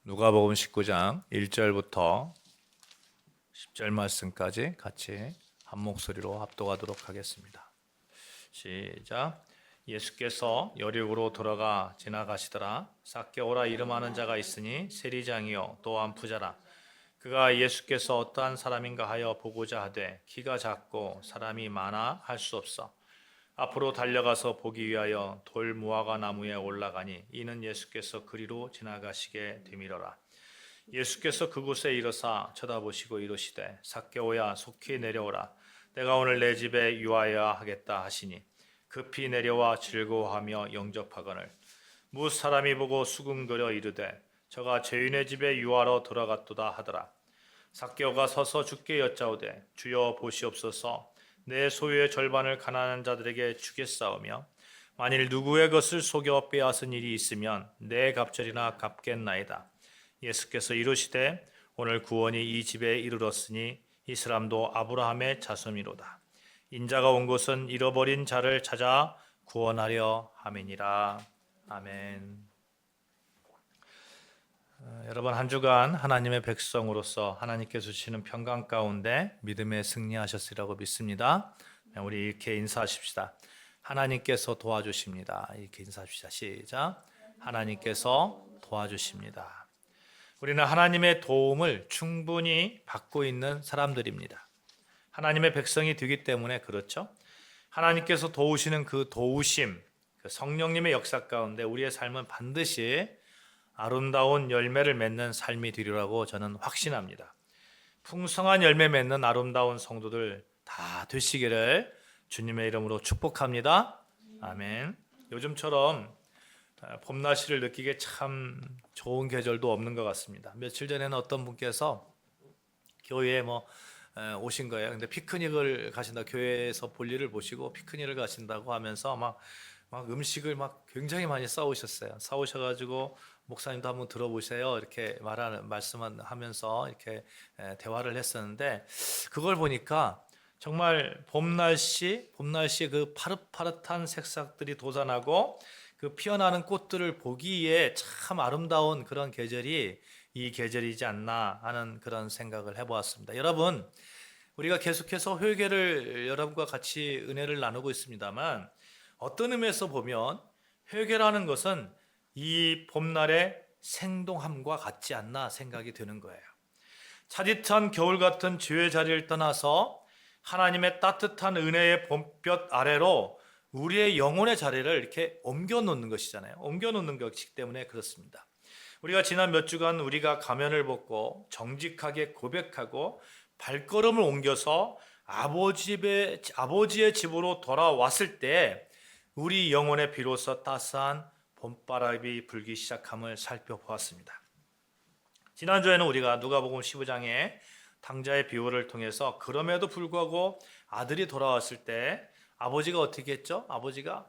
누가복음 19장 1절부터 10절 말씀까지 같이 한 목소리로 합독하도록 하겠습니다. 시작. 예수께서 여리고로 들어가 지나가시더라. 삭개오라 이름하는 자가 있으니 세리장이요 또한 부자라. 그가 예수께서 어떠한 사람인가 하여 보고자 하되 키가 작고 사람이 많아 할 수 없어 앞으로 달려가서 보기 위하여 돌 무화과 나무에 올라가니 이는 예수께서 그리로 지나가시게 되밀어라. 예수께서 그곳에 이르사 쳐다보시고 이르시되 삭개오야 속히 내려오라. 내가 오늘 내 집에 유하여야 하겠다 하시니 급히 내려와 즐거워하며 영접하거늘 무 사람이 보고 수군거려 이르되 저가 죄인의 집에 유하러 들어갔도다 하더라. 삭개오가 서서 주께 여짜오되 주여 보시옵소서 내 소유의 절반을 가난한 자들에게 주겠사오며 만일 누구의 것을 속여 빼앗은 일이 있으면 내 갑절이나 갚겠나이다. 예수께서 이르시되 오늘 구원이 이 집에 이르렀으니 이 사람도 아브라함의 자손이로다. 인자가 온 것은 잃어버린 자를 찾아 구원하려 함이니라. 아멘. 여러분 한 주간 하나님의 백성으로서 하나님께서 주시는 평강 가운데 믿음에 승리하셨으리라고 믿습니다. 우리 이렇게 인사하십시다. 하나님께서 도와주십니다. 이렇게 인사합시다. 시작. 하나님께서 도와주십니다. 우리는 하나님의 도움을 충분히 받고 있는 사람들입니다. 하나님의 백성이 되기 때문에 그렇죠. 하나님께서 도우시는 그 도우심, 그 성령님의 역사 가운데 우리의 삶은 반드시 아름다운 열매를 맺는 삶이 되리라고 저는 확신합니다. 풍성한 열매 맺는 아름다운 성도들 다 되시기를 주님의 이름으로 축복합니다. 아멘. 요즘처럼 봄날씨를 느끼기에 참 좋은 계절도 없는 것 같습니다. 며칠 전에는 어떤 분께서 교회에 오신 거예요. 근데 피크닉을 가신다. 교회에서 볼일을 보시고 피크닉을 가신다고 하면서 막 음식을 굉장히 많이 싸우셨어요. 싸우셔가지고 목사님도 한번 들어보세요. 이렇게 말씀을 하면서 이렇게 대화를 했었는데 그걸 보니까 정말 봄날씨 그 파릇파릇한 색상들이 돋아나고 그 피어나는 꽃들을 보기에 참 아름다운 그런 계절이 이 계절이지 않나 하는 그런 생각을 해보았습니다. 여러분, 우리가 계속해서 회개를 여러분과 같이 은혜를 나누고 있습니다만 어떤 의미에서 보면 회개라는 것은 이 봄날의 생동함과 같지 않나 생각이 드는 거예요. 차디찬 겨울 같은 죄의 자리를 떠나서 하나님의 따뜻한 은혜의 봄볕 아래로 우리의 영혼의 자리를 이렇게 옮겨 놓는 것이잖아요. 옮겨 놓는 것이기 때문에 그렇습니다. 우리가 지난 몇 주간 우리가 가면을 벗고 정직하게 고백하고 발걸음을 옮겨서 아버지의 집으로 돌아왔을 때 우리 영혼에 비로소 따스한 봄바람이 불기 시작함을 살펴보았습니다. 지난주에는 우리가 누가복음 15장의 탕자의 비유를 통해서 그럼에도 불구하고 아들이 돌아왔을 때 아버지가 어떻게 했죠? 아버지가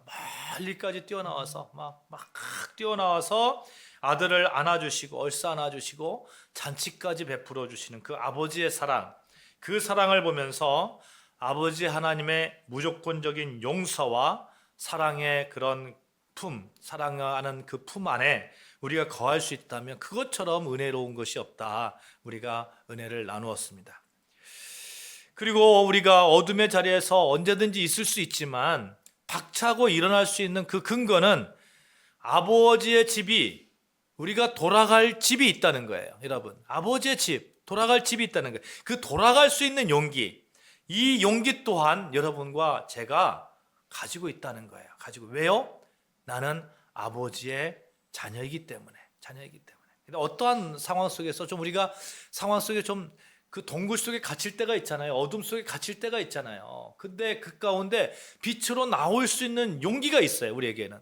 멀리까지 뛰어나와서 막 뛰어나와서 아들을 안아주시고 얼싸 안아주시고 잔치까지 베풀어 주시는 그 아버지의 사랑, 그 사랑을 보면서 아버지 하나님의 무조건적인 용서와 사랑의 그런 사랑하는 그 품 안에 우리가 거할 수 있다면 그것처럼 은혜로운 것이 없다. 우리가 은혜를 나누었습니다. 그리고 우리가 어둠의 자리에서 언제든지 있을 수 있지만 박차고 일어날 수 있는 그 근거는 아버지의 집이 우리가 돌아갈 집이 있다는 거예요. 여러분, 아버지의 집, 돌아갈 집이 있다는 거예요. 그 돌아갈 수 있는 용기, 이 용기 또한 여러분과 제가 가지고 있다는 거예요. 왜요? 나는 아버지의 자녀이기 때문에. 어떠한 상황 속에서 우리가 상황 속에 그 동굴 속에 갇힐 때가 있잖아요. 어둠 속에 갇힐 때가 있잖아요. 근데 그 가운데 빛으로 나올 수 있는 용기가 있어요. 우리에게는.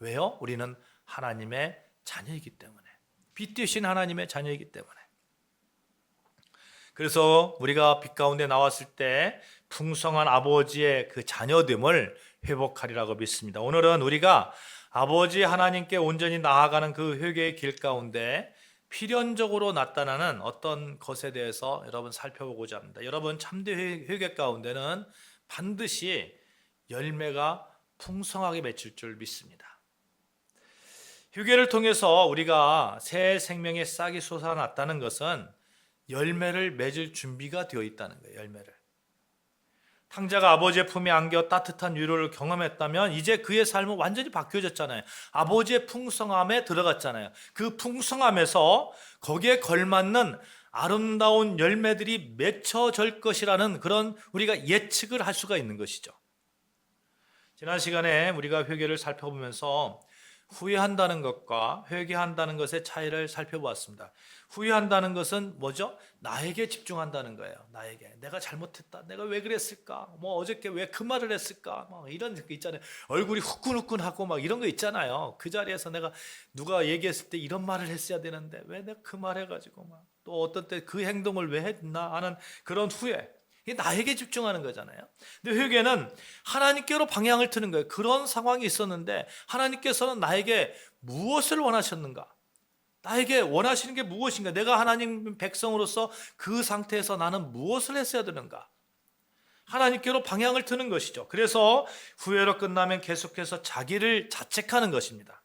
왜요? 우리는 하나님의 자녀이기 때문에. 빛 되신 하나님의 자녀이기 때문에. 그래서 우리가 빛 가운데 나왔을 때 풍성한 아버지의 그 자녀됨을 회복하리라고 믿습니다. 오늘은 우리가 아버지 하나님께 온전히 나아가는 그 회개의 길 가운데 필연적으로 나타나는 어떤 것에 대해서 여러분 살펴보고자 합니다. 여러분, 참된 회개 가운데는 반드시 열매가 풍성하게 맺힐 줄 믿습니다. 회개를 통해서 우리가 새 생명의 싹이 솟아났다는 것은 열매를 맺을 준비가 되어 있다는 거예요. 열매를. 탕자가 아버지의 품에 안겨 따뜻한 위로를 경험했다면 이제 그의 삶은 완전히 바뀌어졌잖아요. 아버지의 풍성함에 들어갔잖아요. 그 풍성함에서 거기에 걸맞는 아름다운 열매들이 맺혀질 것이라는 그런 우리가 예측을 할 수가 있는 것이죠. 지난 시간에 우리가 회개를 살펴보면서 후회한다는 것과 회개한다는 것의 차이를 살펴보았습니다. 후회한다는 것은 뭐죠? 나에게 집중한다는 거예요. 나에게. 내가 잘못했다. 내가 왜 그랬을까? 뭐 어저께 왜 그 말을 했을까? 막 이런 거 있잖아요. 얼굴이 후끈후끈하고 막 이런 거 있잖아요. 그 자리에서 내가 누가 얘기했을 때 이런 말을 했어야 되는데 왜 내가 그 말 해가지고 막 또 어떤 때 그 행동을 왜 했나 하는 그런 후회. 이게 나에게 집중하는 거잖아요. 근데 회개는 하나님께로 방향을 트는 거예요. 그런 상황이 있었는데 하나님께서는 나에게 무엇을 원하셨는가? 나에게 원하시는 게 무엇인가? 내가 하나님 백성으로서 그 상태에서 나는 무엇을 했어야 되는가? 하나님께로 방향을 트는 것이죠. 그래서 후회로 끝나면 계속해서 자기를 자책하는 것입니다.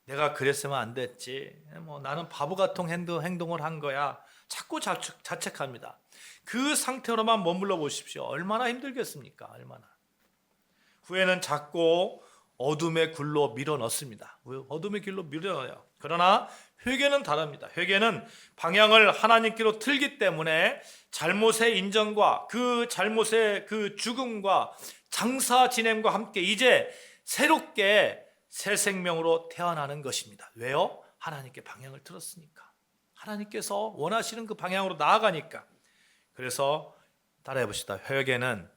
내가 그랬으면 안 됐지. 뭐 나는 바보 같은 행동을 한 거야. 자꾸 자책합니다. 그 상태로만 머물러 보십시오. 얼마나 힘들겠습니까? 얼마나. 후회는 자꾸 어둠의 굴로 밀어넣습니다. 어둠의 길로 밀어넣어요. 그러나 회개는 다릅니다. 회개는 방향을 하나님께로 틀기 때문에 잘못의 인정과 그 잘못의 그 죽음과 장사 진행과 함께 이제 새롭게 새 생명으로 태어나는 것입니다. 왜요? 하나님께 방향을 틀었으니까. 하나님께서 원하시는 그 방향으로 나아가니까. 그래서 따라해 봅시다. 회개는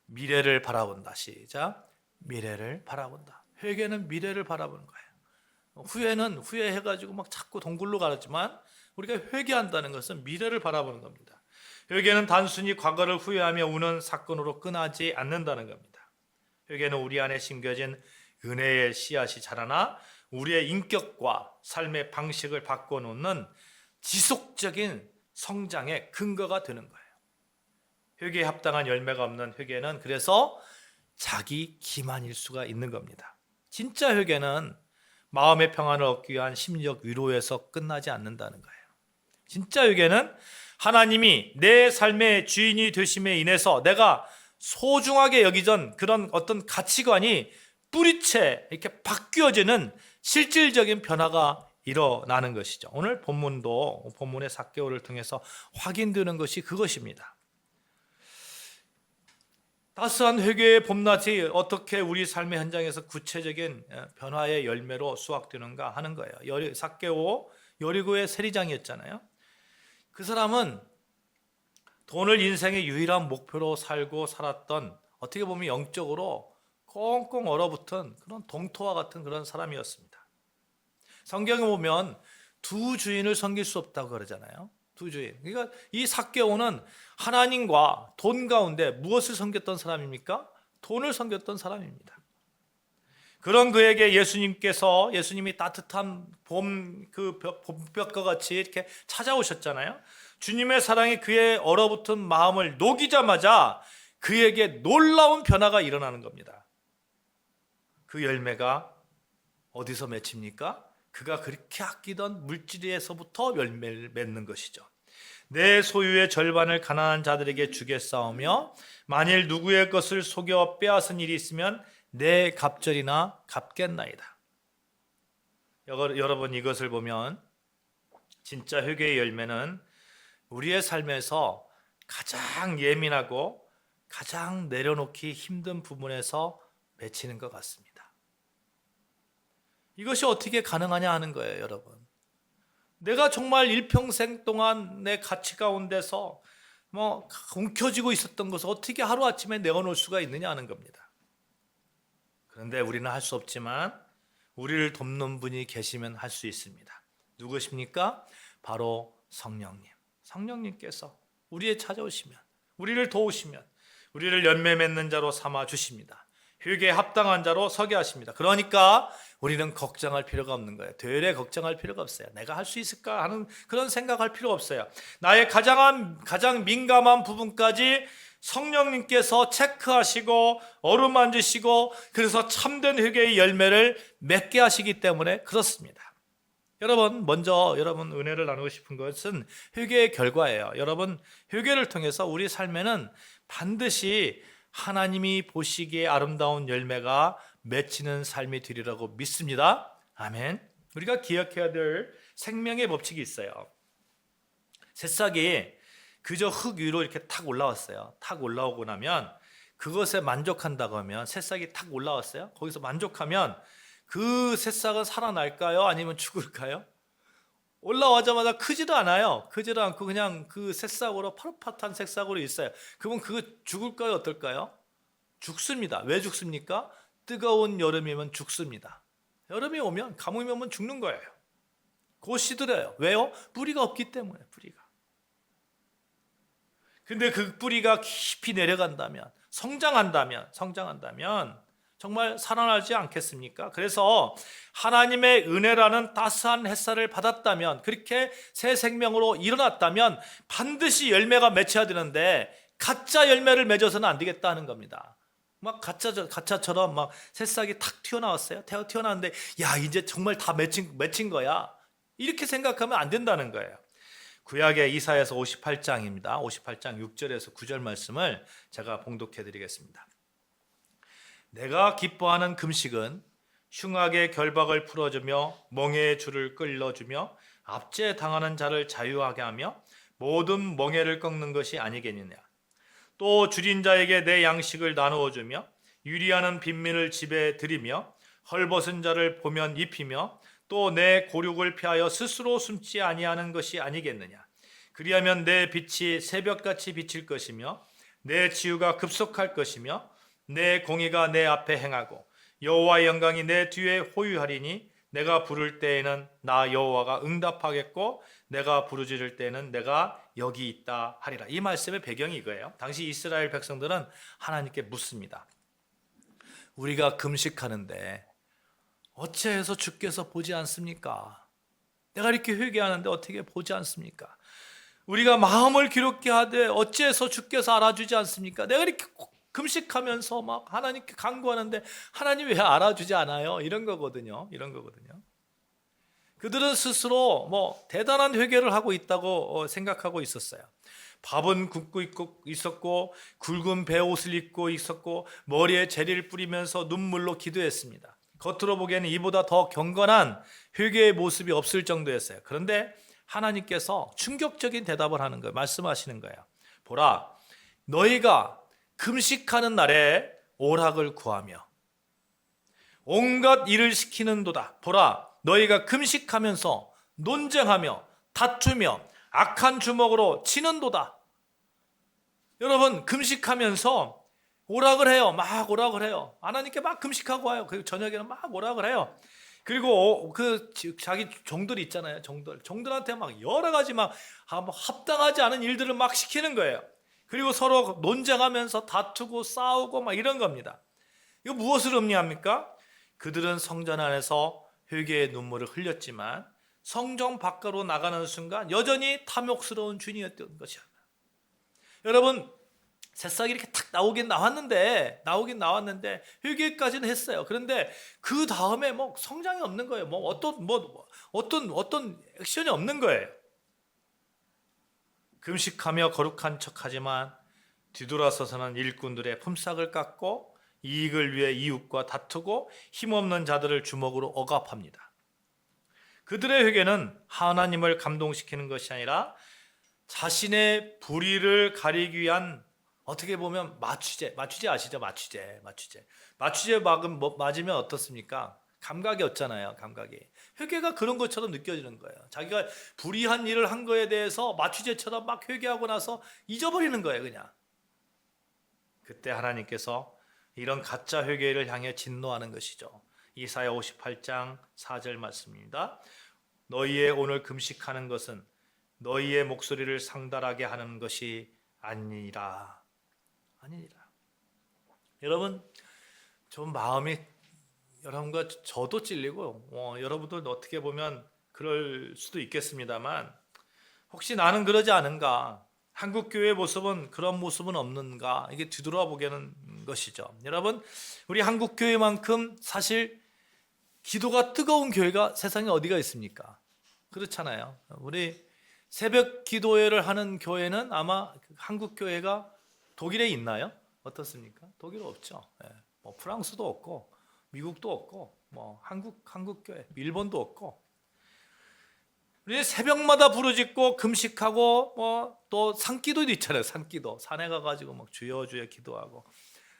미래를 바라본다. 시작. 미래를 바라본다. 회개는 미래를 바라보는 거예요. 후회는 후회해가지고 막 자꾸 동굴로 가지만 우리가 회개한다는 것은 미래를 바라보는 겁니다. 회개는 단순히 과거를 후회하며 우는 사건으로 끝나지 않는다는 겁니다. 회개는 우리 안에 심겨진 은혜의 씨앗이 자라나 우리의 인격과 삶의 방식을 바꿔놓는 지속적인 성장의 근거가 되는 거예요. 회개에 합당한 열매가 없는 회개는 그래서 자기 기만일 수가 있는 겁니다. 진짜 회개는 마음의 평안을 얻기 위한 심리적 위로에서 끝나지 않는다는 거예요. 진짜 회개는 하나님이 내 삶의 주인이 되심에 인해서 내가 소중하게 여기던 그런 어떤 가치관이 뿌리채 이렇게 바뀌어지는 실질적인 변화가 일어나는 것이죠. 오늘 본문의 삭개오를 통해서 확인되는 것이 그것입니다. 따스한 회개의 봄낮이 어떻게 우리 삶의 현장에서 구체적인 변화의 열매로 수확되는가 하는 거예요. 삭개오 여리고의 세리장이었잖아요. 그 사람은 돈을 인생의 유일한 목표로 살고 살았던 어떻게 보면 영적으로 꽁꽁 얼어붙은 그런 동토와 같은 그런 사람이었습니다. 성경에 보면 두 주인을 섬길 수 없다고 그러잖아요. 두 주인. 그러니까 이 삭개오는 하나님과 돈 가운데 무엇을 섬겼던 사람입니까? 돈을 섬겼던 사람입니다. 그런 그에게 예수님이 따뜻한 봄볕과 같이 이렇게 찾아오셨잖아요. 주님의 사랑이 그의 얼어붙은 마음을 녹이자마자 그에게 놀라운 변화가 일어나는 겁니다. 그 열매가 어디서 맺힙니까? 그가 그렇게 아끼던 물질에서부터 열매를 맺는 것이죠. 내 소유의 절반을 가난한 자들에게 주겠사오며 만일 누구의 것을 속여 빼앗은 일이 있으면 내 갑절이나 갚겠나이다. 여러분 이것을 보면 진짜 회개의 열매는 우리의 삶에서 가장 예민하고 가장 내려놓기 힘든 부분에서 맺히는 것 같습니다. 이것이 어떻게 가능하냐 하는 거예요, 여러분. 내가 정말 일평생 동안 내 가치 가운데서 움켜쥐고 있었던 것을 어떻게 하루아침에 내어놓을 수가 있느냐 하는 겁니다. 그런데 우리는 할 수 없지만 우리를 돕는 분이 계시면 할 수 있습니다. 누구십니까? 바로 성령님. 성령님께서 우리에 찾아오시면, 우리를 도우시면 우리를 열매 맺는 자로 삼아 주십니다. 회개에 합당한 자로 서게 하십니다. 그러니까 우리는 걱정할 필요가 없는 거예요. 되레 걱정할 필요가 없어요. 내가 할 수 있을까 하는 그런 생각할 필요 없어요. 나의 가장 민감한 부분까지 성령님께서 체크하시고 어루만지시고 그래서 참된 회개의 열매를 맺게 하시기 때문에 그렇습니다. 여러분, 먼저 여러분 은혜를 나누고 싶은 것은 회개의 결과예요. 여러분, 회개를 통해서 우리 삶에는 반드시 하나님이 보시기에 아름다운 열매가 맺히는 삶이 되리라고 믿습니다. 아멘. 우리가 기억해야 될 생명의 법칙이 있어요. 새싹이 그저 흙 위로 이렇게 탁 올라왔어요. 탁 올라오고 나면 그것에 만족한다고 하면, 새싹이 탁 올라왔어요. 거기서 만족하면 그 새싹은 살아날까요? 아니면 죽을까요? 올라오자마자 크지도 않아요. 크지도 않고 그냥 그 새싹으로, 파릇파릇한 새싹으로 있어요. 그러면 그거 죽을까요? 어떨까요? 죽습니다. 왜 죽습니까? 뜨거운 여름이면 죽습니다. 여름이 오면, 가뭄이 오면 죽는 거예요. 곧 시들어요. 왜요? 뿌리가 없기 때문에. 뿌리가. 근데 그 뿌리가 깊이 내려간다면, 성장한다면 정말 살아나지 않겠습니까? 그래서 하나님의 은혜라는 따스한 햇살을 받았다면, 그렇게 새 생명으로 일어났다면 반드시 열매가 맺혀야 되는데 가짜 열매를 맺어서는 안 되겠다는 겁니다. 막 가짜처럼 막 새싹이 탁 튀어나왔어요. 튀어나왔는데 야, 이제 정말 다 맺힌 거야, 이렇게 생각하면 안 된다는 거예요. 구약의 이사야서 58장입니다. 58장 6절에서 9절 말씀을 제가 봉독해 드리겠습니다. 내가 기뻐하는 금식은 흉악의 결박을 풀어주며 멍에의 줄을 끌어주며 압제 당하는 자를 자유하게 하며 모든 멍에를 꺾는 것이 아니겠느냐. 또 줄인 자에게 내 양식을 나누어 주며 유리하는 빈민을 집에 들이며 헐벗은 자를 보면 입히며 또 내 고륙을 피하여 스스로 숨지 아니하는 것이 아니겠느냐. 그리하면 내 빛이 새벽같이 비칠 것이며 내 치유가 급속할 것이며 내 공의가 내 앞에 행하고 여호와의 영광이 내 뒤에 호유하리니 내가 부를 때에는 나 여호와가 응답하겠고 내가 부르짖을 때에는 내가 여기 있다 하리라. 이 말씀의 배경이 이거예요. 당시 이스라엘 백성들은 하나님께 묻습니다. 우리가 금식하는데 어찌해서 주께서 보지 않습니까? 내가 이렇게 회개하는데 어떻게 보지 않습니까? 우리가 마음을 기롭게 하되 어찌해서 주께서 알아주지 않습니까? 내가 이렇게 금식하면서 막 하나님께 간구하는데 하나님 왜 알아주지 않아요? 이런 거거든요. 그들은 스스로 대단한 회개를 하고 있다고 생각하고 있었어요. 밥은 굶고 있었고 굵은 베옷을 입고 있었고 머리에 재리를 뿌리면서 눈물로 기도했습니다. 겉으로 보기에는 이보다 더 경건한 회개의 모습이 없을 정도였어요. 그런데 하나님께서 충격적인 대답을 하는 거예요. 말씀하시는 거예요. 보라, 너희가 금식하는 날에 오락을 구하며 온갖 일을 시키는도다. 보라, 너희가 금식하면서 논쟁하며 다투며 악한 주먹으로 치는도다. 여러분, 금식하면서 오락을 해요. 막 오락을 해요. 하나님께 막 금식하고 와요. 그리고 저녁에는 막 오락을 해요. 그리고 자기 종들 있잖아요. 종들한테 막 여러 가지 막 합당하지 않은 일들을 막 시키는 거예요. 그리고 서로 논쟁하면서 다투고 싸우고 막 이런 겁니다. 이거 무엇을 의미합니까? 그들은 성전 안에서 회개의 눈물을 흘렸지만 성전 밖으로 나가는 순간 여전히 탐욕스러운 주인이었던 것이야. 여러분, 새싹이 이렇게 탁 나오긴 나왔는데 회개까지는 했어요. 그런데 그 다음에 성장이 없는 거예요. 어떤 액션이 없는 거예요. 금식하며 거룩한 척하지만 뒤돌아서서는 일꾼들의 품삯을 깎고 이익을 위해 이웃과 다투고 힘없는 자들을 주먹으로 억압합니다. 그들의 회개는 하나님을 감동시키는 것이 아니라 자신의 불의를 가리기 위한, 어떻게 보면 마취제 아시죠? 마취제 맞으면 어떻습니까? 감각이 없잖아요. 감각이. 회개가 그런 것처럼 느껴지는 거예요. 자기가 불의한 일을 한 거에 대해서 마취제처럼 막 회개하고 나서 잊어버리는 거예요. 그냥. 그때 하나님께서 이런 가짜 회개를 향해 진노하는 것이죠. 이사야 58장 4절 말씀입니다. 너희의 오늘 금식하는 것은 너희의 목소리를 상달하게 하는 것이 아니니라. 여러분, 좀 마음이 여러분과 저도 찔리고 여러분들도 어떻게 보면 그럴 수도 있겠습니다만, 혹시 나는 그러지 않은가? 한국 교회의 모습은 그런 모습은 없는가? 이게 뒤돌아보게는 것이죠. 여러분, 우리 한국 교회만큼 사실 기도가 뜨거운 교회가 세상에 어디가 있습니까? 그렇잖아요. 우리 새벽 기도회를 하는 교회는 아마 한국 교회가 독일에 있나요? 어떻습니까? 독일 없죠. 예. 뭐 프랑스도 없고 미국도 없고 뭐 한국 교회, 일본도 없고. 우리 새벽마다 부르짖고 금식하고 뭐 또 산기도도 있잖아요. 산기도 산에 가가지고 막 주여 기도하고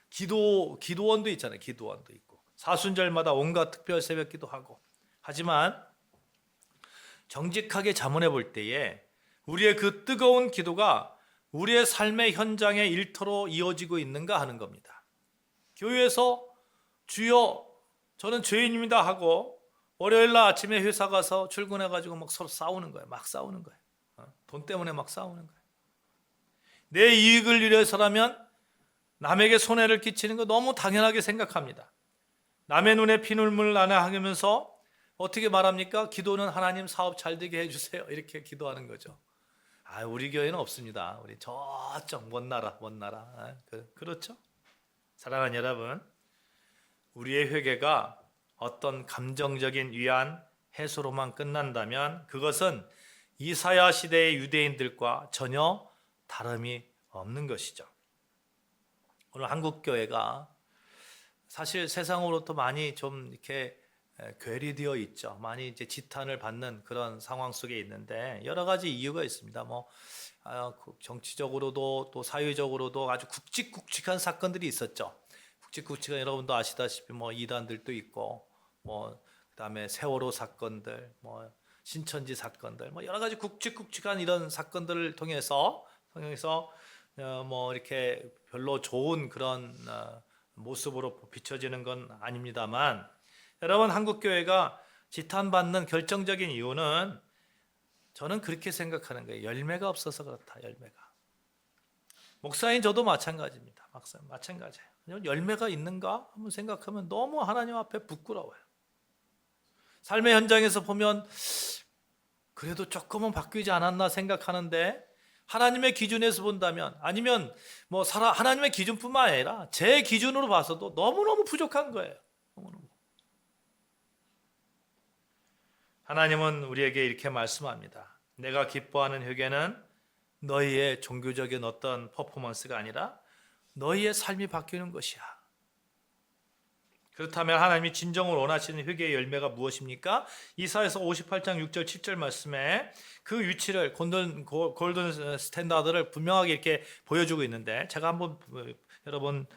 기도원도 있잖아요. 기도원도 있고 사순절마다 온갖 특별 새벽 기도하고. 하지만 정직하게 자문해 볼 때에 우리의 그 뜨거운 기도가 우리의 삶의 현장의 일터로 이어지고 있는가 하는 겁니다. 교회에서 주여 저는 죄인입니다 하고 월요일 날 아침에 회사 가서 출근해가지고 막 서로 싸우는 거예요. 막 싸우는 거예요. 돈 때문에 막 싸우는 거예요. 내 이익을 위해서라면 남에게 손해를 끼치는 거 너무 당연하게 생각합니다. 남의 눈에 피눈물 나게 하면서 어떻게 말합니까? 기도는 하나님 사업 잘 되게 해주세요. 이렇게 기도하는 거죠. 우리 교회는 없습니다. 우리 저쪽 먼 나라. 그렇죠? 사랑하는 여러분, 우리의 회개가 어떤 감정적인 위안, 해소로만 끝난다면 그것은 이사야 시대의 유대인들과 전혀 다름이 없는 것이죠. 오늘 한국 교회가 사실 세상으로부터 많이 좀 이렇게 괴리되어 있죠. 많이 이제 지탄을 받는 그런 상황 속에 있는데 여러 가지 이유가 있습니다. 정치적으로도 또 사회적으로도 아주 굵직굵직한 사건들이 있었죠. 굵직굵직한 여러분도 아시다시피 이단들도 있고 그다음에 세월호 사건들, 신천지 사건들, 여러 가지 굵직굵직한 이런 사건들을 통해서 이렇게 별로 좋은 그런 모습으로 비춰지는 건 아닙니다만, 여러분 한국 교회가 지탄받는 결정적인 이유는 저는 그렇게 생각하는 거예요. 열매가 없어서 그렇다. 열매가. 목사인 저도 마찬가지입니다. 마찬가지예요. 열매가 있는가 한번 생각하면 너무 하나님 앞에 부끄러워요. 삶의 현장에서 보면 그래도 조금은 바뀌지 않았나 생각하는데 하나님의 기준에서 본다면 아니면 하나님의 기준뿐만 아니라 제 기준으로 봐서도 너무너무 부족한 거예요. 너무너무. 하나님은 우리에게 이렇게 말씀합니다. 내가 기뻐하는 회개는 너희의 종교적인 어떤 퍼포먼스가 아니라 너희의 삶이 바뀌는 것이야. 그렇다면 하나님이 진정으로 원하시는 회개의 열매가 무엇입니까? 이사야서 58장 6절 7절 말씀에 그 위치를 골든 스탠다드를 분명하게 이렇게 보여주고 있는데 제가 한번 여러분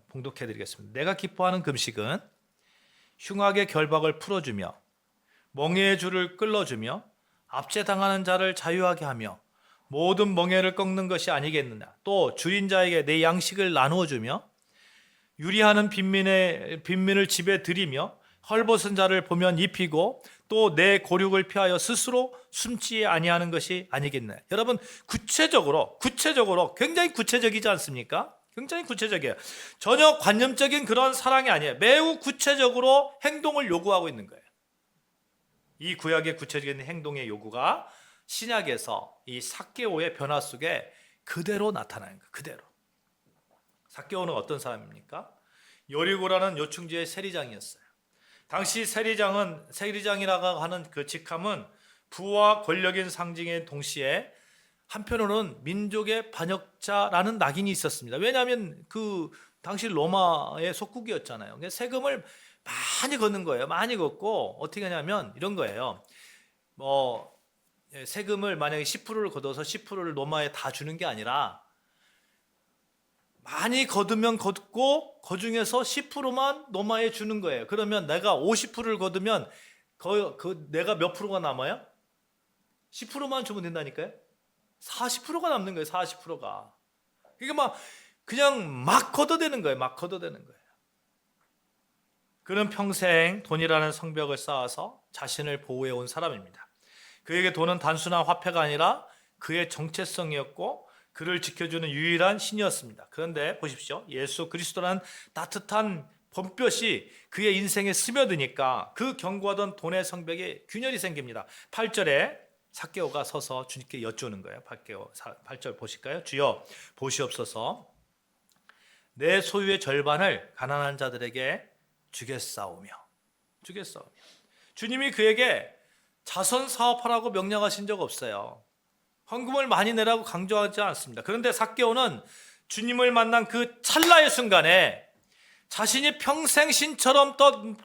봉독해 드리겠습니다. 내가 기뻐하는 금식은 흉악의 결박을 풀어주며 멍에의 줄을 끌어주며 압제당하는 자를 자유하게 하며 모든 멍에를 꺾는 것이 아니겠느냐. 또 줄인 자에게 내 양식을 나누어 주며 유리하는 빈민을 집에 들이며 헐벗은 자를 보면 입히고 또 내 고륙을 피하여 스스로 숨지 아니하는 것이 아니겠느냐. 여러분 구체적으로 굉장히 구체적이지 않습니까? 굉장히 구체적이에요. 전혀 관념적인 그런 사랑이 아니에요. 매우 구체적으로 행동을 요구하고 있는 거예요. 이 구약의 구체적인 행동의 요구가 신약에서 이 삭개오의 변화 속에 그대로 나타나는 거예요. 그대로. 삭개오는 어떤 사람입니까? 여리고라는 요충지의 세리장이었어요. 당시 세리장이라고 하는 그 직함은 부와 권력인 상징의 동시에 한편으로는 민족의 반역자라는 낙인이 있었습니다. 왜냐하면 그 당시 로마의 속국이었잖아요. 세금을 많이 걷는 거예요. 많이 걷고 어떻게 하냐면 이런 거예요. 세금을 만약에 10%를 걷어서 10%를 로마에 다 주는 게 아니라 많이 거두면 걷고 그 중에서 10%만 로마에 주는 거예요. 그러면 내가 50%를 거두면 내가 몇 프로가 남아요? 10%만 주면 된다니까요. 40%가 남는 거예요. 40%가. 이게 그냥 막 걷어대는 거예요. 막 걷어대는 거예요. 그는 평생 돈이라는 성벽을 쌓아서 자신을 보호해 온 사람입니다. 그에게 돈은 단순한 화폐가 아니라 그의 정체성이었고 그를 지켜주는 유일한 신이었습니다. 그런데 보십시오. 예수 그리스도라는 따뜻한 봄볕이 그의 인생에 스며드니까 그 견고하던 돈의 성벽에 균열이 생깁니다. 8절에 삭개오가 서서 주님께 여쭈는 거예요. 8절 보실까요? 주여 보시옵소서, 내 소유의 절반을 가난한 자들에게 주겠사오며. 주님이 그에게 자선 사업하라고 명령하신 적 없어요. 헌금을 많이 내라고 강조하지 않습니다. 그런데 삭개오는 주님을 만난 그 찰나의 순간에 자신이 평생 신처럼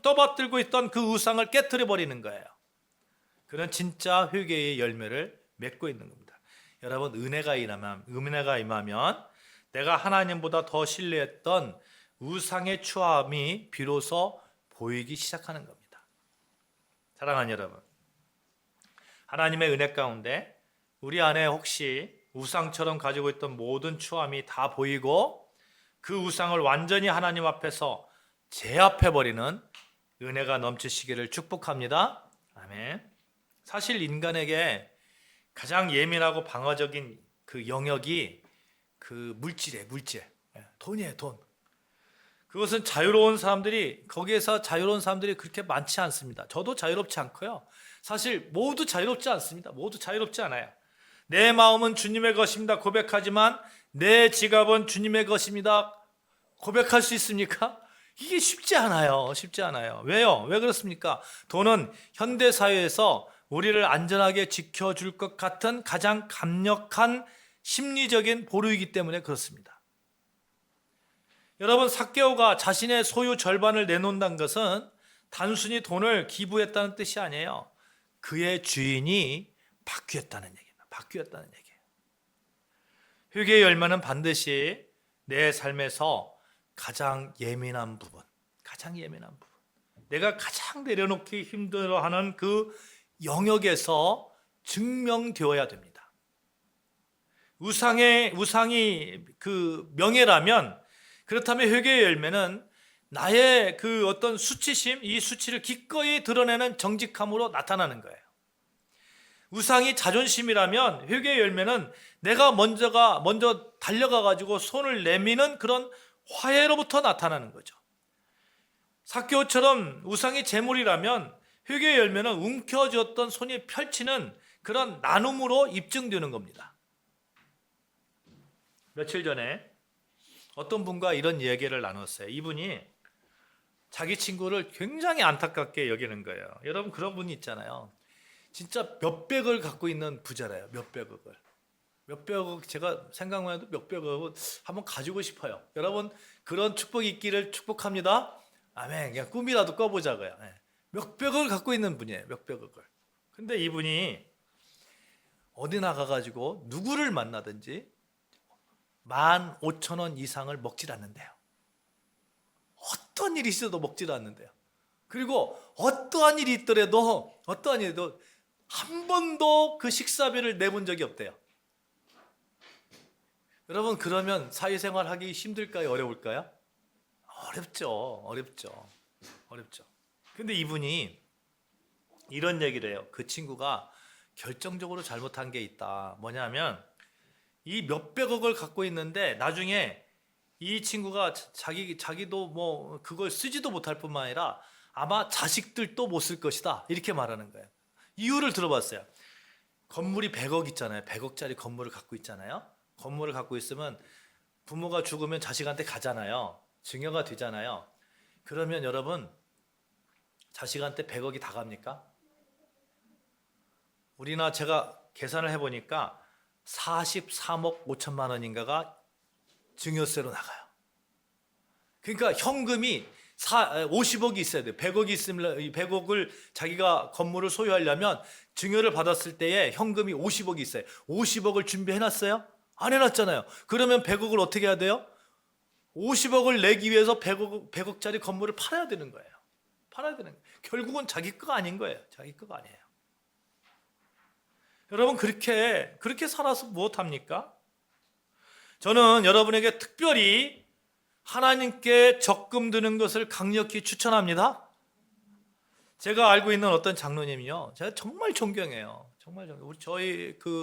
떠받들고 있던 그 우상을 깨트려 버리는 거예요. 그런 진짜 회개의 열매를 맺고 있는 겁니다. 여러분, 은혜가 임하면 내가 하나님보다 더 신뢰했던 우상의 추함이 비로소 보이기 시작하는 겁니다. 사랑하는 여러분, 하나님의 은혜 가운데 우리 안에 혹시 우상처럼 가지고 있던 모든 추함이 다 보이고 그 우상을 완전히 하나님 앞에서 제압해버리는 은혜가 넘치시기를 축복합니다. 아멘. 사실 인간에게 가장 예민하고 방어적인 그 영역이 그 물질. 돈이에요, 돈. 그것은 거기에서 자유로운 사람들이 그렇게 많지 않습니다. 저도 자유롭지 않고요. 사실 모두 자유롭지 않습니다. 모두 자유롭지 않아요. 내 마음은 주님의 것입니다 고백하지만 내 지갑은 주님의 것입니다 고백할 수 있습니까? 이게 쉽지 않아요. 왜요? 왜 그렇습니까? 돈은 현대사회에서 우리를 안전하게 지켜줄 것 같은 가장 강력한 심리적인 보루이기 때문에 그렇습니다. 여러분, 삭개오가 자신의 소유 절반을 내놓는다는 것은 단순히 돈을 기부했다는 뜻이 아니에요. 그의 주인이 바뀌었다는 얘기예요. 회개의 열매는 반드시 내 삶에서 가장 예민한 부분, 내가 가장 내려놓기 힘들어하는 그 영역에서 증명되어야 됩니다. 우상이 그 명예라면, 그렇다면 회개의 열매는 나의 그 어떤 수치심, 이 수치를 기꺼이 드러내는 정직함으로 나타나는 거예요. 우상이 자존심이라면 회개의 열매는 내가 먼저 달려가 가지고 손을 내미는 그런 화해로부터 나타나는 거죠. 삭개오처럼 우상이 재물이라면 회개의 열매는 움켜쥐었던 손이 펼치는 그런 나눔으로 입증되는 겁니다. 며칠 전에 어떤 분과 이런 얘기를 나눴어요. 이분이 자기 친구를 굉장히 안타깝게 여기는 거예요. 여러분, 그런 분이 있잖아요. 진짜 몇백을 갖고 있는 부자래요. 몇백억, 제가 생각만 해도 몇백억을 한번 가지고 싶어요. 여러분, 그런 축복이 있기를 축복합니다. 아멘. 그냥 꿈이라도 꿔보자고요. 몇백억을 갖고 있는 분이에요. 몇백억을. 근데 이분이 어디 나가가지고 누구를 만나든지 15,000원 이상을 먹질 않는데요. 어떤 일이 있어도 먹질 않는데요. 그리고 어떠한 일이 있더라도 한 번도 그 식사비를 내본 적이 없대요. 여러분, 그러면 사회생활 하기 힘들까요? 어려울까요? 어렵죠. 근데 이분이 이런 얘기를 해요. 그 친구가 결정적으로 잘못한 게 있다. 뭐냐면 이 몇백억을 갖고 있는데 나중에 이 친구가 자기도 뭐 그걸 쓰지도 못할 뿐만 아니라 아마 자식들도 못 쓸 것이다. 이렇게 말하는 거예요. 이유를 들어봤어요. 건물이 100억 있잖아요. 100억짜리 건물을 갖고 있잖아요. 건물을 갖고 있으면 부모가 죽으면 자식한테 가잖아요. 증여가 되잖아요. 그러면 여러분, 자식한테 100억이 다 갑니까? 우리나 제가 계산을 해보니까 43억 5천만 원인가가 증여세로 나가요. 그러니까 현금이 50억이 있어야 돼요. 100억이 있으면 100억을 자기가 건물을 소유하려면 증여를 받았을 때에 현금이 50억이 있어요. 50억을 준비해놨어요? 안 해놨잖아요. 그러면 100억을 어떻게 해야 돼요? 50억을 내기 위해서 100억짜리 건물을 팔아야 되는 거예요. 결국은 자기 거가 아닌 거예요. 여러분, 그렇게 살아서 무엇합니까? 저는 여러분에게 특별히 하나님께 적금 드는 것을 강력히 추천합니다. 제가 알고 있는 어떤 장로님이요, 제가 정말 존경해요.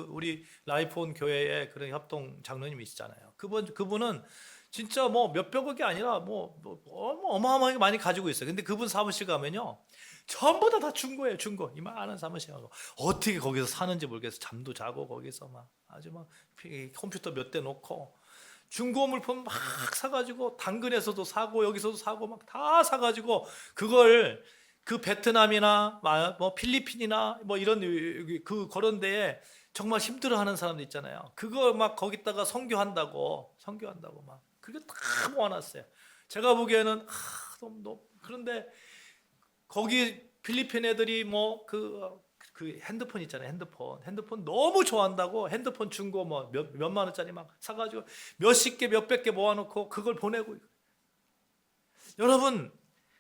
우리 라이프온 교회의 그런 협동 장로님이 있잖아요. 그분은 진짜 뭐 몇백억이 아니라 어마어마하게 많이 가지고 있어요. 근데 그분 사무실 가면요, 전부 다 중고예요. 중고. 이만한 사무실하고 어떻게 거기서 사는지 모르겠어. 잠도 자고 거기서 막 아주 막 컴퓨터 몇 대 놓고 중고 물품 막 사가지고 당근에서도 사고 여기서도 사고 막 다 사가지고 그걸 그 베트남이나 뭐 필리핀이나 뭐 이런 그런 데에 정말 힘들어하는 사람들 있잖아요. 그거 막 거기다가 선교한다고 막 그게 다 모아놨어요. 제가 보기에는 너무 그런데 거기 필리핀 애들이 뭐 그 핸드폰 있잖아요. 핸드폰 너무 좋아한다고 핸드폰 중고 뭐 몇만 원짜리 막 사가지고 몇십 개 몇백 개 모아놓고 그걸 보내고. 여러분,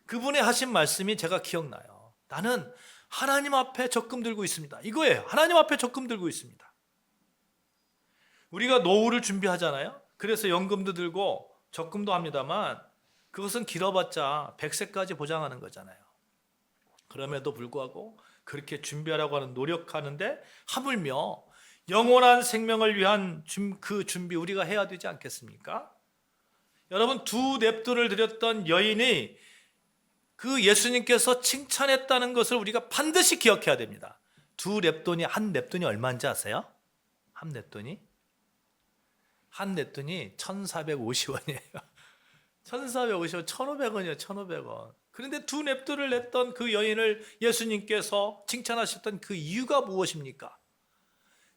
그분의 하신 말씀이 제가 기억나요. 나는 하나님 앞에 적금 들고 있습니다. 이거예요. 하나님 앞에 적금 들고 있습니다. 우리가 노후를 준비하잖아요. 그래서 연금도 들고 적금도 합니다만 그것은 길어봤자 100세까지 보장하는 거잖아요. 그럼에도 불구하고 그렇게 준비하라고 하는 노력하는데 하물며 영원한 생명을 위한 그 준비 우리가 해야 되지 않겠습니까? 여러분, 두 냅돈을 드렸던 여인이 그 예수님께서 칭찬했다는 것을 우리가 반드시 기억해야 됩니다. 두 냅돈이, 한 냅돈이 얼마인지 아세요? 한 냅돈이 1450원이에요. 1450원, 1500원이에요. 1500원. 그런데 두 냅돈을 냈던 그 여인을 예수님께서 칭찬하셨던 그 이유가 무엇입니까?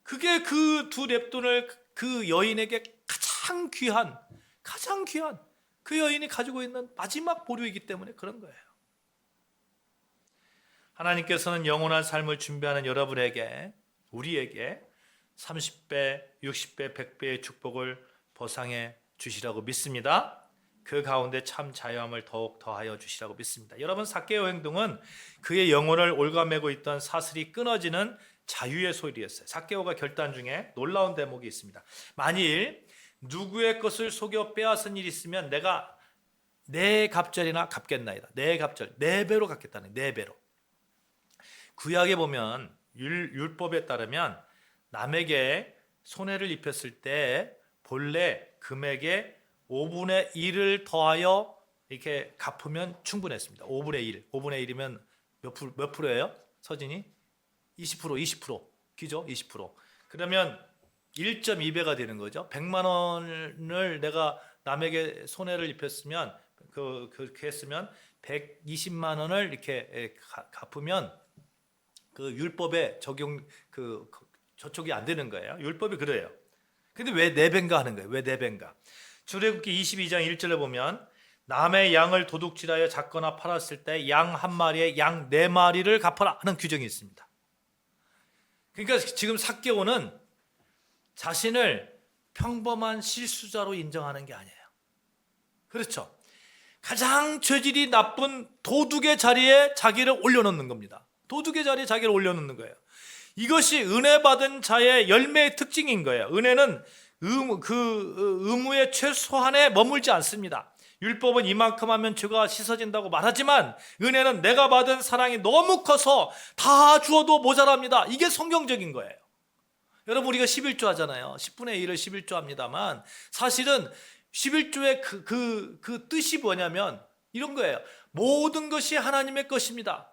그게 그 두 냅돈을 그 여인에게 가장 귀한 그 여인이 가지고 있는 마지막 보루이기 때문에 그런 거예요. 하나님께서는 영원한 삶을 준비하는 여러분에게, 우리에게 30배, 60배, 100배의 축복을 보상해 주시라고 믿습니다. 그 가운데 참 자유함을 더욱 더하여 주시라고 믿습니다. 여러분, 삭개오 행동은 그의 영혼을 올가매고 있던 사슬이 끊어지는 자유의 소리였어요. 삭개오가 결단 중에 놀라운 대목이 있습니다. 만일 누구의 것을 속여 빼앗은 일이 있으면 내가 네 갑절이나 갚겠나이다. 네 갑절, 네 배로 갚겠다는, 네 배로. 구약에 보면 율법에 따르면 남에게 손해를 입혔을 때 본래 금액의 5분의 1을 더하여 이렇게 갚으면 충분했습니다. 5분의 1. 5분의 1이면 몇 프로예요? 서진이? 20%. 그죠? 20%. 그러면 1.2배가 되는 거죠. 100만 원을 내가 남에게 손해를 입혔으면 그렇게 했으면 120만 원을 이렇게 갚으면 그 율법에 적용 저쪽이 안 되는 거예요. 율법이 그래요. 근데 왜 4배인가 하는 거예요? 왜 4배인가? 출애굽기 22장 1절에 보면 남의 양을 도둑질하여 잡거나 팔았을 때 양 한 마리에 양 4마리를 갚아라 하는 규정이 있습니다. 그러니까 지금 삭개오는 자신을 평범한 실수자로 인정하는 게 아니에요. 그렇죠? 가장 죄질이 나쁜 도둑의 자리에 자기를 올려놓는 겁니다. 도둑의 자리에 자기를 올려놓는 거예요. 이것이 은혜 받은 자의 열매의 특징인 거예요. 은혜는 의무의 최소한에 머물지 않습니다. 율법은 이만큼 하면 죄가 씻어진다고 말하지만 은혜는 내가 받은 사랑이 너무 커서 다 주어도 모자랍니다. 이게 성경적인 거예요. 여러분, 우리가 11조 하잖아요. 10분의 1을 11조 합니다만 사실은 11조의 그 뜻이 뭐냐면 이런 거예요. 모든 것이 하나님의 것입니다.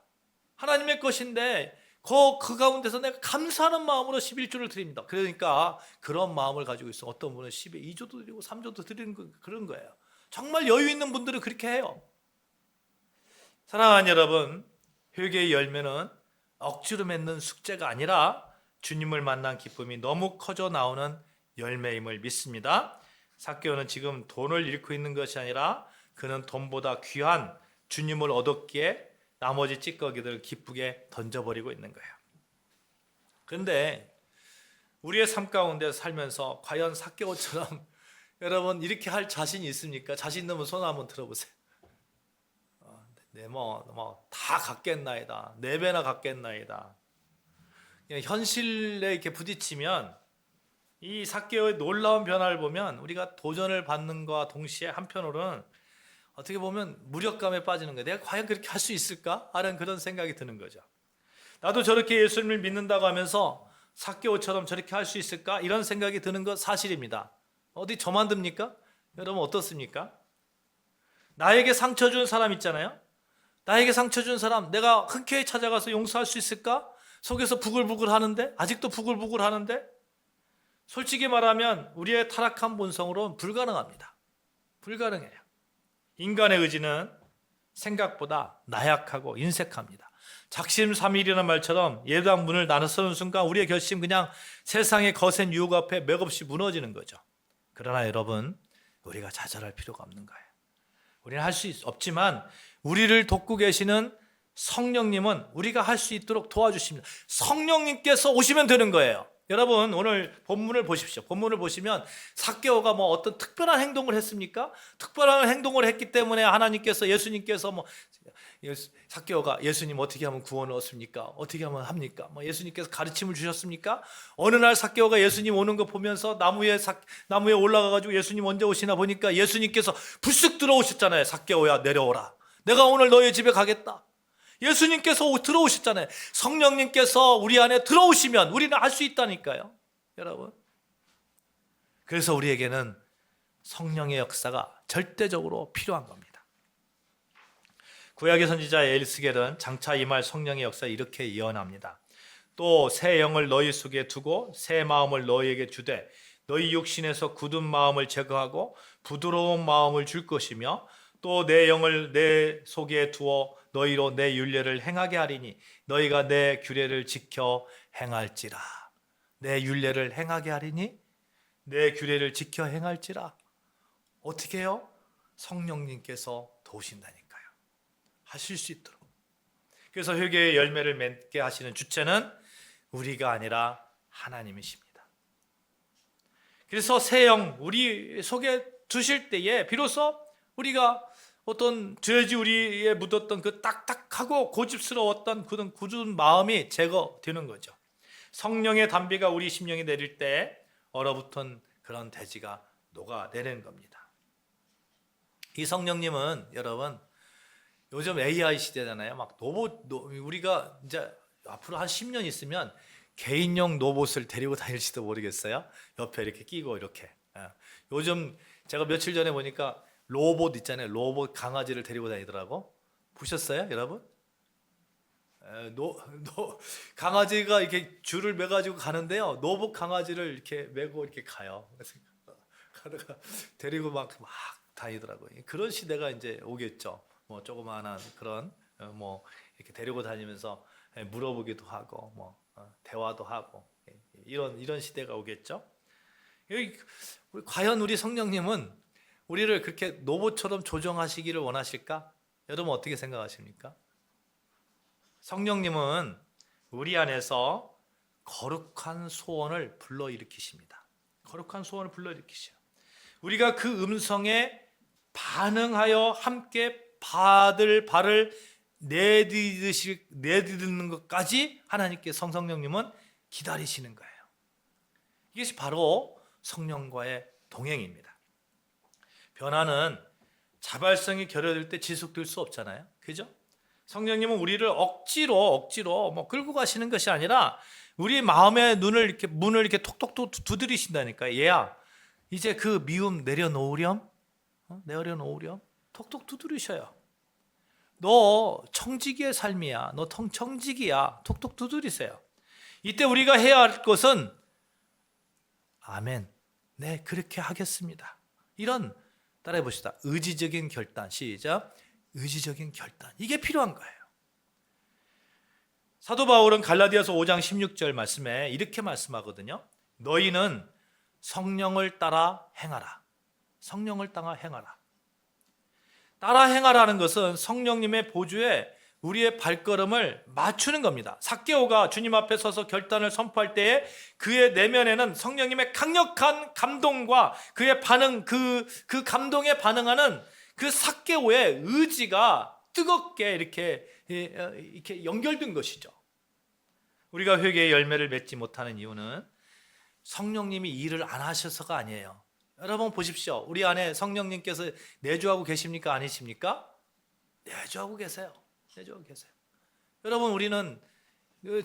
하나님의 것인데 그 가운데서 내가 감사하는 마음으로 11조를 드립니다. 그러니까 그런 마음을 가지고 있어. 어떤 분은 10에 2조도 드리고 3조도 드리는 그런 거예요. 정말 여유 있는 분들은 그렇게 해요. 사랑하는 여러분, 회개의 열매는 억지로 맺는 숙제가 아니라 주님을 만난 기쁨이 너무 커져 나오는 열매임을 믿습니다. 삭개오는 지금 돈을 잃고 있는 것이 아니라 그는 돈보다 귀한 주님을 얻었기에 나머지 찌꺼기들을 기쁘게 던져버리고 있는 거예요. 그런데 우리의 삶 가운데 살면서 과연 삭개오처럼 여러분 이렇게 할 자신이 있습니까? 자신 있는 분 손 한번 들어보세요. 다 갖겠나이다. 4배나 갖겠나이다. 현실에 이렇게 부딪히면 이 삭개오의 놀라운 변화를 보면 우리가 도전을 받는 것과 동시에 한편으로는 어떻게 보면 무력감에 빠지는 거예요. 내가 과연 그렇게 할 수 있을까? 하는 그런 생각이 드는 거죠. 나도 저렇게 예수님을 믿는다고 하면서 삭개오처럼 저렇게 할 수 있을까? 이런 생각이 드는 것 사실입니다. 어디 저만 듭니까? 여러분 어떻습니까? 나에게 상처 준 사람 있잖아요. 나에게 상처 준 사람 내가 흔쾌히 찾아가서 용서할 수 있을까? 속에서 부글부글 하는데, 아직도 부글부글 하는데, 솔직히 말하면 우리의 타락한 본성으로는 불가능합니다. 불가능해요. 인간의 의지는 생각보다 나약하고 인색합니다. 작심삼일이라는 말처럼 예당 문을 나서는 순간 우리의 결심 그냥 세상의 거센 유혹 앞에 맥없이 무너지는 거죠. 그러나 여러분, 우리가 좌절할 필요가 없는 거예요. 우리는 할 수 없지만 우리를 돕고 계시는 성령님은 우리가 할 수 있도록 도와주십니다. 성령님께서 오시면 되는 거예요. 여러분 오늘 본문을 보십시오. 본문을 보시면 삭개오가 뭐 어떤 특별한 행동을 했습니까? 특별한 행동을 했기 때문에 하나님께서, 예수님께서 삭개오가 예수님 어떻게 하면 구원을 얻습니까? 어떻게 하면 합니까? 예수님께서 가르침을 주셨습니까? 어느 날 삭개오가 예수님 오는 거 보면서 나무에 올라가가지고 예수님 언제 오시나 보니까 예수님께서 불쑥 들어오셨잖아요. 삭개오야 내려오라. 내가 오늘 너희 집에 가겠다. 예수님께서 들어오셨잖아요. 성령님께서 우리 안에 들어오시면 우리는 할 수 있다니까요. 여러분. 그래서 우리에게는 성령의 역사가 절대적으로 필요한 겁니다. 구약의 선지자 에스겔은 장차 임할 성령의 역사를 이렇게 예언합니다. 또 새 영을 너희 속에 두고 새 마음을 너희에게 주되 너희 육신에서 굳은 마음을 제거하고 부드러운 마음을 줄 것이며 또 내 영을 내 속에 두어 너희로 내 율례를 행하게 하리니 너희가 내 규례를 지켜 행할지라. 내 율례를 행하게 하리니 내 규례를 지켜 행할지라. 어떻게 해요? 성령님께서 도우신다니까요. 하실 수 있도록. 그래서 회개의 열매를 맺게 하시는 주체는 우리가 아니라 하나님이십니다. 그래서 새 영 우리 속에 두실 때에 비로소 우리가 어떤 죄지 우리에 묻었던 그 딱딱하고 고집스러웠던 그런 굳은 마음이 제거되는 거죠. 성령의 담비가 우리 심령에 내릴 때 얼어붙은 그런 대지가 녹아내리는 겁니다. 이 성령님은 여러분 요즘 AI 시대잖아요. 막 우리가 이제 앞으로 한 10년 있으면 개인용 로봇을 데리고 다닐지도 모르겠어요. 옆에 이렇게 끼고 이렇게. 요즘 제가 며칠 전에 보니까 로봇 있잖아요. 로봇 강아지를 데리고 다니더라고. 보셨어요, 여러분? 강아지가 이렇게 줄을 매가지고 가는데요. 로봇 강아지를 이렇게 메고 이렇게 가요. 가다가 데리고 막 다니더라고요. 그런 시대가 이제 오겠죠. 조그마한 그런 이렇게 데리고 다니면서 물어보기도 하고 대화도 하고 이런 시대가 오겠죠. 과연 우리 성령님은 우리를 그렇게 로봇처럼 조정하시기를 원하실까? 여러분 어떻게 생각하십니까? 성령님은 우리 안에서 거룩한 소원을 불러일으키십니다. 거룩한 소원을 불러일으키셔요. 우리가 그 음성에 반응하여 함께 받을 바를 내딛는 것까지 하나님께 성령님은 기다리시는 거예요. 이것이 바로 성령과의 동행입니다. 변화는 자발성이 결여될 때 지속될 수 없잖아요. 그죠? 성령님은 우리를 억지로 끌고 가시는 것이 아니라 우리 마음의 문을 이렇게 톡톡 두드리신다니까. 얘야, 이제 그 미움 내려놓으렴? 톡톡 두드리셔요. 너 청지기의 삶이야. 너 청지기야. 톡톡 두드리세요. 이때 우리가 해야 할 것은 아멘. 네, 그렇게 하겠습니다. 이런 따라해 봅시다. 의지적인 결단. 시작. 의지적인 결단. 이게 필요한 거예요. 사도 바울은 갈라디아서 5장 16절 말씀에 이렇게 말씀하거든요. 너희는 성령을 따라 행하라. 성령을 따라 행하라. 따라 행하라는 것은 성령님의 보좌에 우리의 발걸음을 맞추는 겁니다. 삭개오가 주님 앞에 서서 결단을 선포할 때에 그의 내면에는 성령님의 강력한 감동과 그의 반응, 그 감동에 반응하는 그 삭개오의 의지가 뜨겁게 이렇게 연결된 것이죠. 우리가 회개의 열매를 맺지 못하는 이유는 성령님이 일을 안 하셔서가 아니에요. 여러분 보십시오. 우리 안에 성령님께서 내주하고 계십니까? 아니십니까? 내주하고 계세요. 여러분 우리는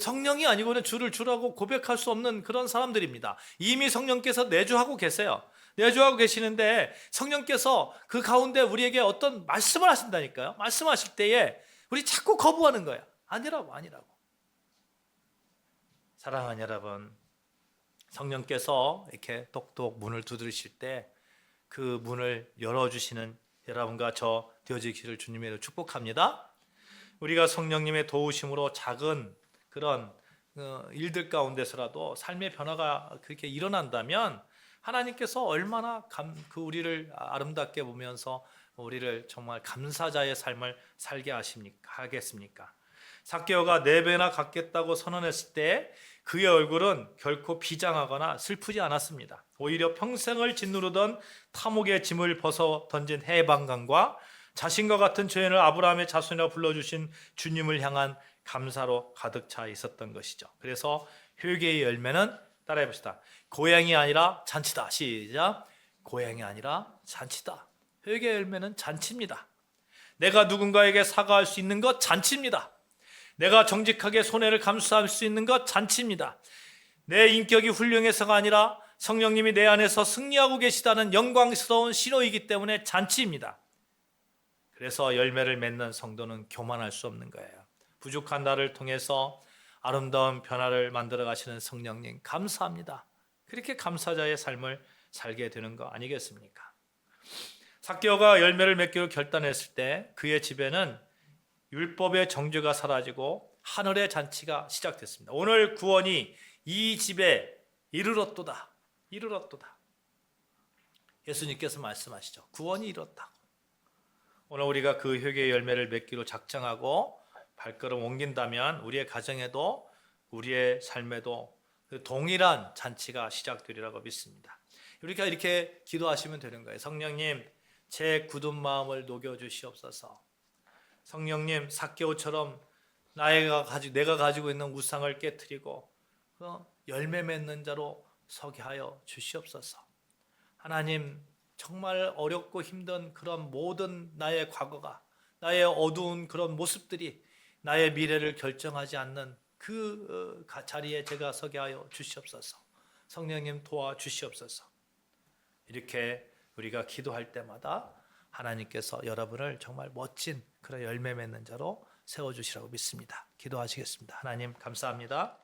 성령이 아니고는 주라고 고백할 수 없는 그런 사람들입니다. 이미 성령께서 내주하고 계세요. 내주하고 계시는데 성령께서 그 가운데 우리에게 어떤 말씀을 하신다니까요. 말씀하실 때에 우리 자꾸 거부하는 거예요. 아니라고. 사랑하는 여러분, 성령께서 이렇게 똑똑 문을 두드리실 때 그 문을 열어주시는 여러분과 저 되어지기를 주님의 이름으로 축복합니다. 우리가 성령님의 도우심으로 작은 그런 일들 가운데서라도 삶의 변화가 그렇게 일어난다면 하나님께서 얼마나 우리를 아름답게 보면서 우리를 정말 감사자의 삶을 살게 하겠습니까? 삭개오가 4배나 갚겠다고 선언했을 때 그의 얼굴은 결코 비장하거나 슬프지 않았습니다. 오히려 평생을 짓누르던 탐욕의 짐을 벗어 던진 해방감과 자신과 같은 죄인을 아브라함의 자손이라 불러주신 주님을 향한 감사로 가득 차 있었던 것이죠. 그래서 회개의 열매는 따라해 봅시다. 고향이 아니라 잔치다. 시작. 고향이 아니라 잔치다. 회개의 열매는 잔치입니다. 내가 누군가에게 사과할 수 있는 것 잔치입니다. 내가 정직하게 손해를 감수할 수 있는 것 잔치입니다. 내 인격이 훌륭해서가 아니라 성령님이 내 안에서 승리하고 계시다는 영광스러운 신호이기 때문에 잔치입니다. 그래서 열매를 맺는 성도는 교만할 수 없는 거예요. 부족한 나를 통해서 아름다운 변화를 만들어 가시는 성령님 감사합니다. 그렇게 감사자의 삶을 살게 되는 거 아니겠습니까? 삭개오가 열매를 맺기로 결단했을 때 그의 집에는 율법의 정죄가 사라지고 하늘의 잔치가 시작됐습니다. 오늘 구원이 이 집에 이르렀도다. 예수님께서 말씀하시죠. 구원이 이뤘다고. 오늘 우리가 그 회개의 열매를 맺기로 작정하고 발걸음 옮긴다면 우리의 가정에도 우리의 삶에도 동일한 잔치가 시작되리라고 믿습니다. 우리가 이렇게 기도하시면 되는 거예요. 성령님, 제 굳은 마음을 녹여주시옵소서. 성령님, 삭개오처럼 내가 가지고 있는 우상을 깨트리고 열매 맺는 자로 서게 하여 주시옵소서. 하나님, 정말 어렵고 힘든 그런 모든 나의 과거가, 나의 어두운 그런 모습들이 나의 미래를 결정하지 않는 그 자리에 제가 서게 하여 주시옵소서. 성령님 도와주시옵소서. 이렇게 우리가 기도할 때마다 하나님께서 여러분을 정말 멋진 그런 열매 맺는 자로 세워주시라고 믿습니다. 기도하시겠습니다. 하나님 감사합니다.